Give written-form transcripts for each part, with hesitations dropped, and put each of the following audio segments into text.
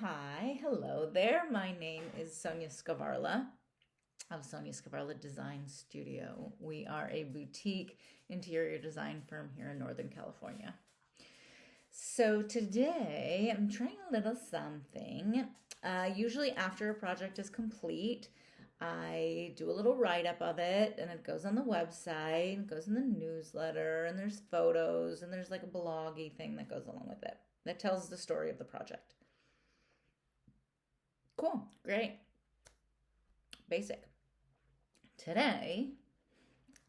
Hi, hello there. My name is Sonja Skvarla of Sonja Skvarla Design Studio. We are a boutique interior design firm here in Northern California. So today I'm trying a little something. Usually after a project is complete, I do a little write-up of it and it goes on the website, and it goes in the newsletter, and there's photos, and there's like a bloggy thing that goes along with it that tells the story of the project. Cool, great, basic. Today,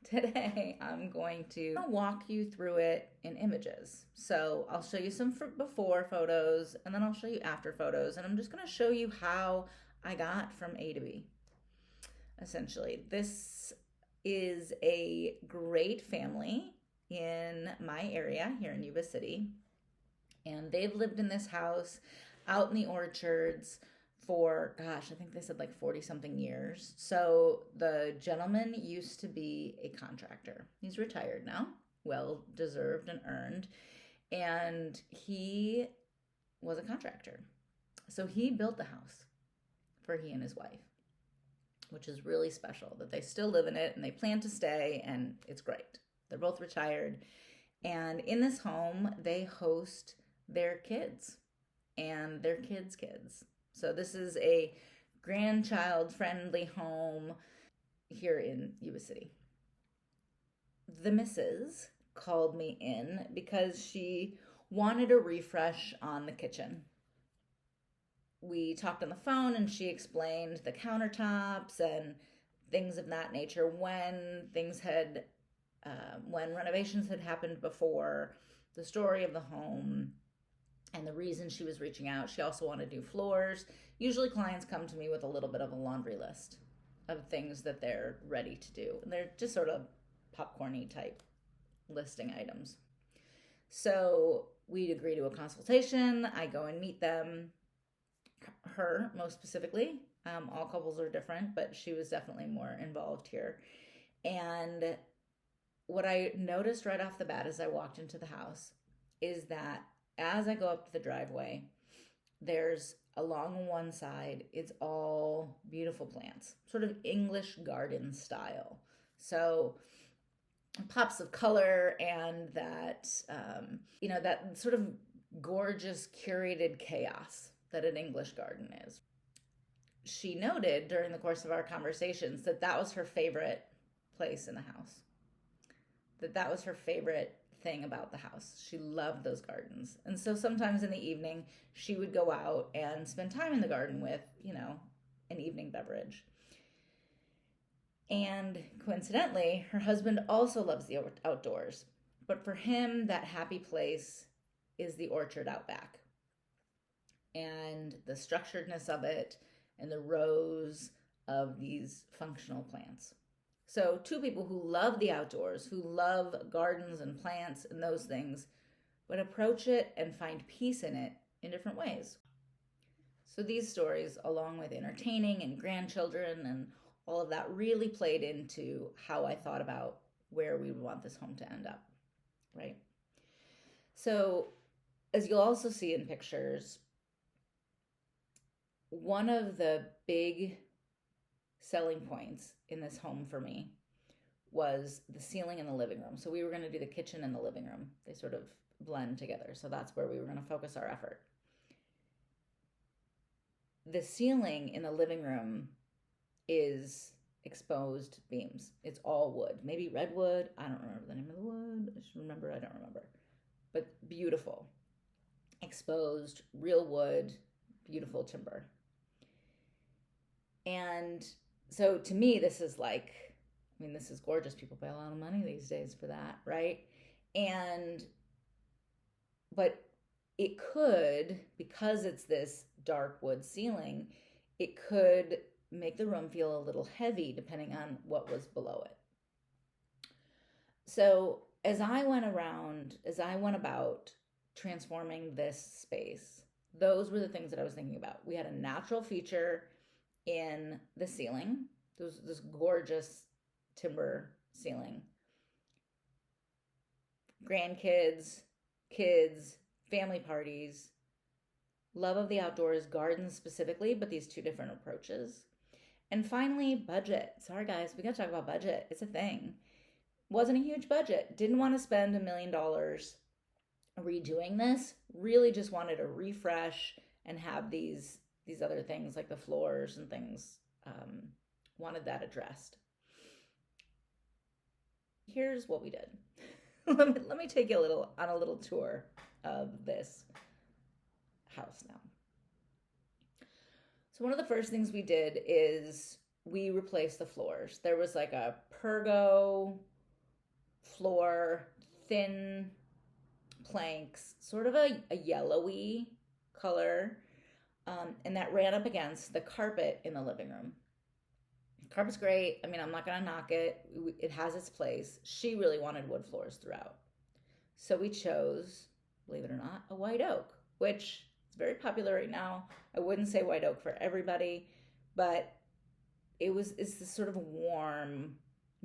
today I'm going to walk you through it in images. So I'll show you some before photos and then I'll show you after photos, and I'm just going to show you how I got from A to B. Essentially, this is a great family in my area here in Yuba City, and they've lived in this house out in the orchards for, gosh, I think they said like 40 something years. So the gentleman used to be a contractor. He's retired now, well deserved and earned. And he was a contractor. So he built the house for he and his wife, which is really special that they still live in it and they plan to stay, and it's great. They're both retired. And in this home, they host their kids and their kids' kids. So this is a grandchild-friendly home here in Yuba City. The missus called me in because she wanted a refresh on the kitchen. We talked on the phone and she explained the countertops and things of that nature when when renovations had happened before, the story of the home, and the reason she was reaching out. She also wanted new floors. Usually clients come to me with a little bit of a laundry list of things that they're ready to do. And they're just sort of popcorny type listing items. So we'd agree to a consultation. I go and meet them, her most specifically. All couples are different, but she was definitely more involved here. And what I noticed right off the bat as I walked into the house is that as I go up to the driveway, there's along one side, it's all beautiful plants, sort of English garden style. So pops of color and that, that sort of gorgeous curated chaos that an English garden is. She noted during the course of our conversations that that was her favorite place in the house, that was her favorite thing about the house. She loved those gardens. And so sometimes in the evening, she would go out and spend time in the garden with, an evening beverage. And coincidentally, her husband also loves the outdoors. But for him, that happy place is the orchard out back. And the structuredness of it and the rows of these functional plants. So two people who love the outdoors, who love gardens and plants and those things, but approach it and find peace in it in different ways. So these stories, along with entertaining and grandchildren and all of that, really played into how I thought about where we would want this home to end up, right? So as you'll also see in pictures, one of the big selling points in this home for me was the ceiling in the living room. So we were going to do the kitchen and the living room. They sort of blend together. So that's where we were going to focus our effort. The ceiling in the living room is exposed beams. It's all wood, maybe redwood. I don't remember the name of the wood. I don't remember. But beautiful. Exposed, real wood, beautiful timber. And so to me, this is this is gorgeous. People pay a lot of money these days for that, right? But it could, because it's this dark wood ceiling, it could make the room feel a little heavy depending on what was below it. So as I went about transforming this space, those were the things that I was thinking about. We had a natural feature in the ceiling, this gorgeous timber ceiling. Grandkids, kids, family parties, Love of the outdoors, gardens specifically, but these two different approaches. And finally, budget. Sorry, guys, we got to talk about budget. It's a thing. Wasn't a huge budget. Didn't want to spend $1 million redoing this. Really just wanted to refresh and have these other things like the floors and things. Wanted that addressed. Here's what we did. let me take you on a little tour of this house now. So one of the first things we did is we replaced the floors. There was like a pergo floor, thin planks, sort of a yellowy color, and that ran up against the carpet in the living room. Carpet's great. I mean, I'm not going to knock it. It has its place. She really wanted wood floors throughout. So we chose, believe it or not, a white oak, which is very popular right now. I wouldn't say white oak for everybody, but it's this sort of warm,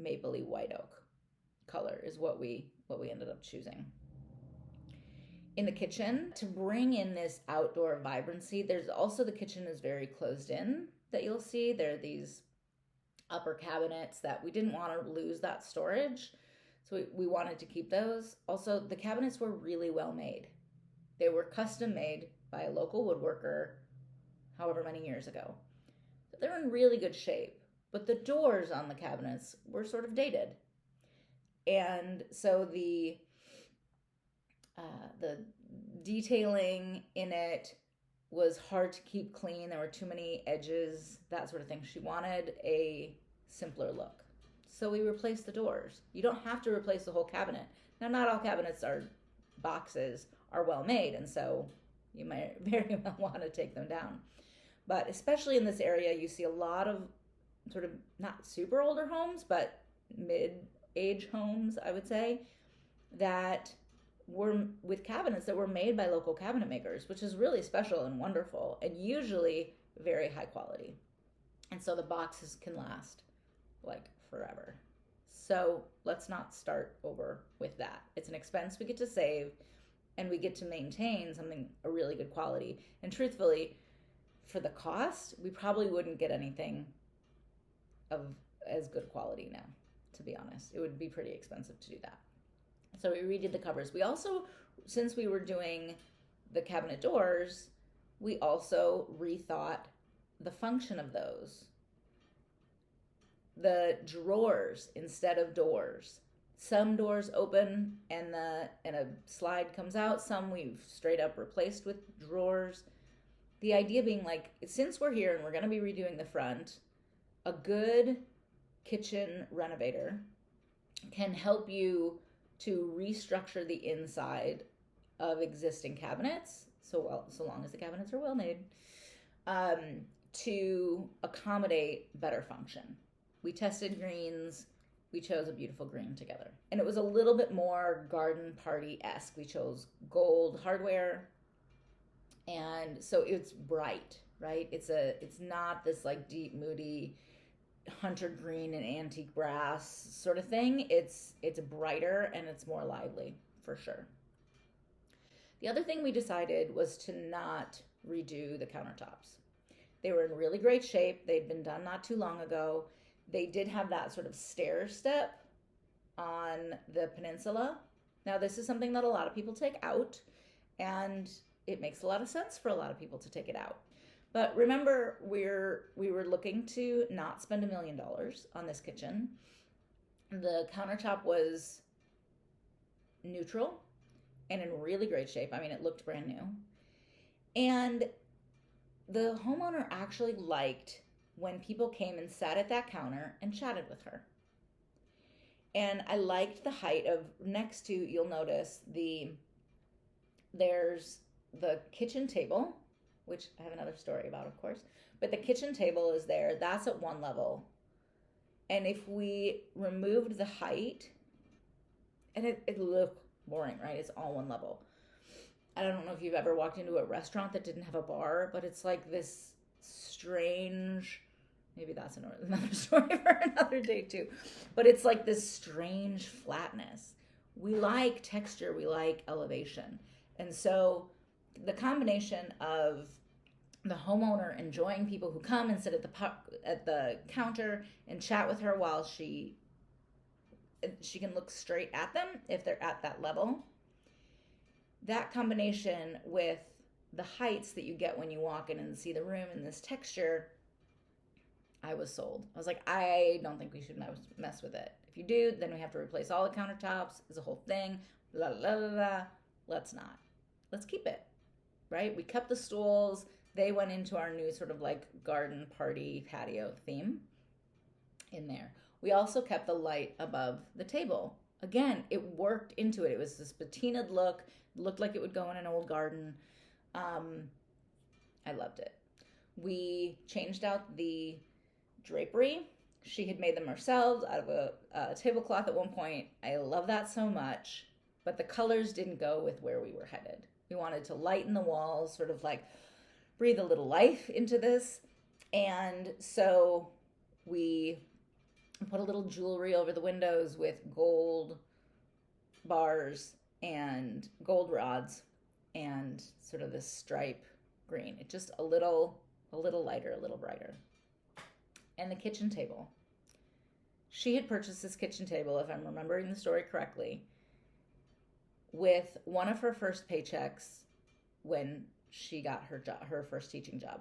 mapley white oak color is what we ended up choosing. In the kitchen, to bring in this outdoor vibrancy, there's also, the kitchen is very closed in that you'll see. There are these upper cabinets that we didn't want to lose that storage. So we wanted to keep those. Also, the cabinets were really well made. They were custom made by a local woodworker however many years ago. So they're in really good shape, but the doors on the cabinets were sort of dated. And so the detailing in it was hard to keep clean. There were too many edges, that sort of thing. She wanted a simpler look. So we replaced the doors. You don't have to replace the whole cabinet. Now, not all cabinets boxes are well made, and so you might very well want to take them down. But especially in this area, you see a lot of sort of not super older homes, but mid-age homes, I would say, that were with cabinets that were made by local cabinet makers, which is really special and wonderful, and usually very high quality. And so the boxes can last like forever. So let's not start over with that. It's an expense we get to save, and we get to maintain a really good quality. And truthfully, for the cost, we probably wouldn't get anything of as good quality now, to be honest. It would be pretty expensive to do that. So we redid the covers. We also, since we were doing the cabinet doors, we also rethought the function of those. The drawers instead of doors. Some doors open and a slide comes out. Some we've straight up replaced with drawers. The idea being, like, since we're here and we're going to be redoing the front, a good kitchen renovator can help you to restructure the inside of existing cabinets, so long as the cabinets are well made, to accommodate better function. We tested greens. We chose a beautiful green together. And it was a little bit more garden party-esque. We chose gold hardware. And so it's bright, right? It's not this like deep, moody hunter green and antique brass sort of thing. It's brighter and it's more lively for sure. The other thing we decided was to not redo the countertops. They were in really great shape. They'd been done not too long ago. They did have that sort of stair step on the peninsula. Now, this is something that a lot of people take out, and it makes a lot of sense for a lot of people to take it out. But remember, we were looking to not spend $1 million on this kitchen. The countertop was neutral and in really great shape. I mean, it looked brand new. And the homeowner actually liked when people came and sat at that counter and chatted with her. And I liked the height of, next to, you'll notice, there's the kitchen table, which I have another story about, of course. But the kitchen table is there. That's at one level. And if we removed the height, and it looked boring, right? It's all one level. I don't know if you've ever walked into a restaurant that didn't have a bar, but it's like this strange, maybe that's another story for another day too, but it's like this strange flatness. We like texture, we like elevation. And so the combination of the homeowner enjoying people who come and sit at the counter and chat with her while she can look straight at them if they're at that level. That combination with the heights that you get when you walk in and see the room and this texture, I was sold. I was like, I don't think we should mess with it. If you do, then we have to replace all the countertops. It's a whole thing. La la la la. Let's not. Let's keep it, right? We kept the stools. They went into our new sort of like garden party patio theme in there. We also kept the light above the table. Again, it worked into it. It was this patinaed look. It looked like it would go in an old garden. I loved it. We changed out the drapery. She had made them herself out of a tablecloth at one point. I love that so much, but the colors didn't go with where we were headed. We wanted to lighten the walls, sort of like breathe a little life into this. And so we put a little jewelry over the windows with gold bars and gold rods and sort of this stripe green. It just a little lighter, a little brighter. And the kitchen table. She had purchased this kitchen table, if I'm remembering the story correctly, with one of her first paychecks when she got her first teaching job.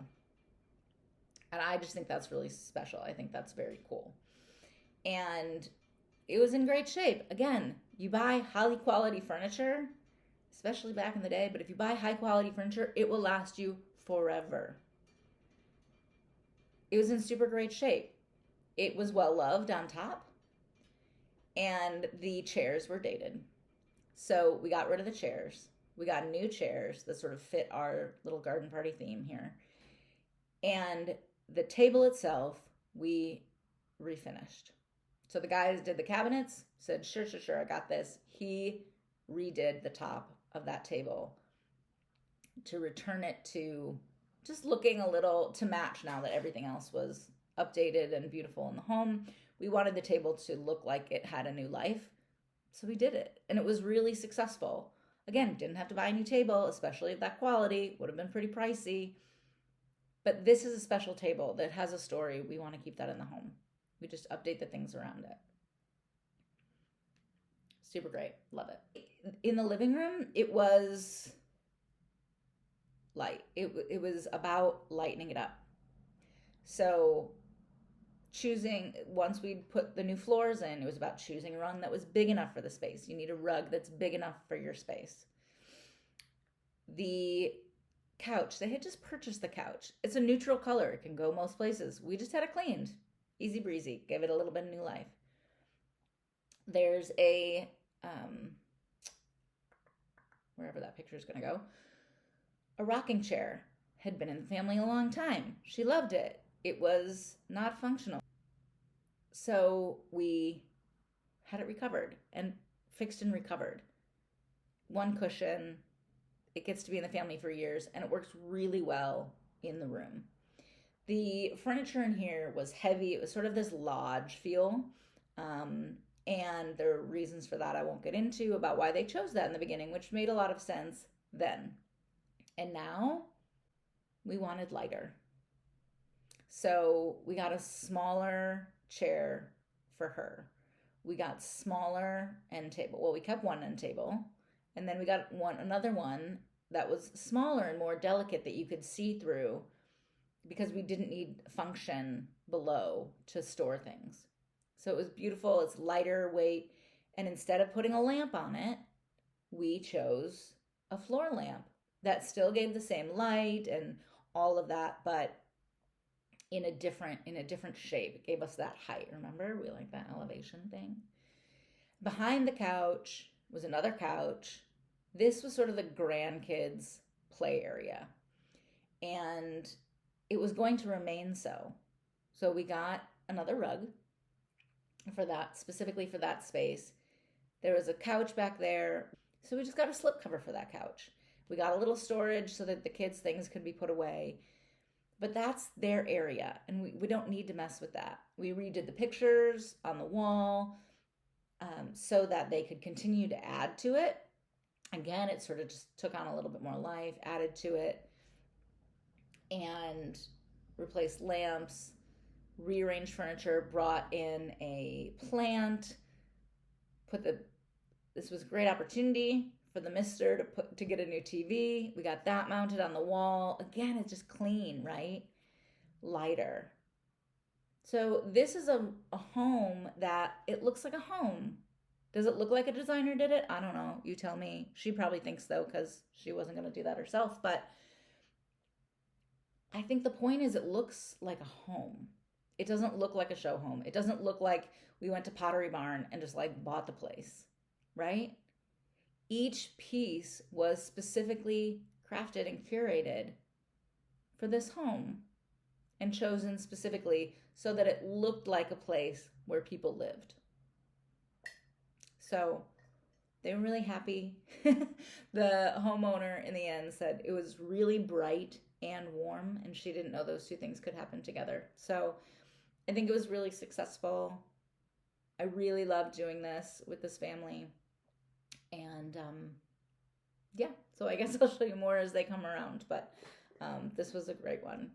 And I just think that's really special. I think that's very cool. And it was in great shape. Again, you buy high quality furniture, especially back in the day, but if you buy high quality furniture, it will last you forever. It was in super great shape. It was well loved on top, and the chairs were dated. So we got rid of the chairs. We got new chairs that sort of fit our little garden party theme here. And the table itself, we refinished. So the guys did the cabinets, said, sure, I got this. He redid the top of that table to return it to just looking a little to match now that everything else was updated and beautiful in the home. We wanted the table to look like it had a new life. So we did it. And it was really successful. Again, didn't have to buy a new table, especially of that quality. Would have been pretty pricey. But this is a special table that has a story. We want to keep that in the home. We just update the things around it. Super great. Love it. In the living room, it was light. It was about lightening it up. So once we'd put the new floors in, it was about choosing a rug that was big enough for the space. You need a rug that's big enough for your space. The couch, they had just purchased the couch. It's a neutral color. It can go most places. We just had it cleaned. Easy breezy. Gave it a little bit of new life. There's a, wherever that picture is going to go, a rocking chair. Had been in the family a long time. She loved it. It was not functional. So we had it recovered and fixed and recovered. One cushion. It gets to be in the family for years, and it works really well in the room. The furniture in here was heavy. It was sort of this lodge feel. And there are reasons for that I won't get into about why they chose that in the beginning, which made a lot of sense then. And now we wanted lighter. So we got a smaller chair for her. We got smaller end table. Well, we kept one end table, and then we got another one that was smaller and more delicate that you could see through because we didn't need function below to store things. So it was beautiful. It's lighter weight. And instead of putting a lamp on it, we chose a floor lamp that still gave the same light and all of that, but in a different shape. It gave us that height. Remember? We like that elevation thing. Behind the couch was another couch. This was sort of the grandkids' play area. And it was going to remain so. So we got another rug for that, specifically for that space. There was a couch back there. So we just got a slipcover for that couch. We got a little storage so that the kids' things could be put away. But that's their area, and we don't need to mess with that. We redid the pictures on the wall so that they could continue to add to it. Again, it sort of just took on a little bit more life, added to it, and replaced lamps, rearranged furniture, brought in a plant, this was a great opportunity for the mister to get a new TV. We got that mounted on the wall. Again, it's just clean, right? Lighter. So this is a home that it looks like a home. Does it look like a designer did it? I don't know. You tell me. She probably thinks so because she wasn't going to do that herself. But I think the point is it looks like a home. It doesn't look like a show home. It doesn't look like we went to Pottery Barn and just like bought the place, right? Each piece was specifically crafted and curated for this home and chosen specifically so that it looked like a place where people lived. So they were really happy. The homeowner in the end said it was really bright and warm, and she didn't know those two things could happen together. So I think it was really successful. I really loved doing this with this family. And yeah, so I guess I'll show you more as they come around. But this was a great one.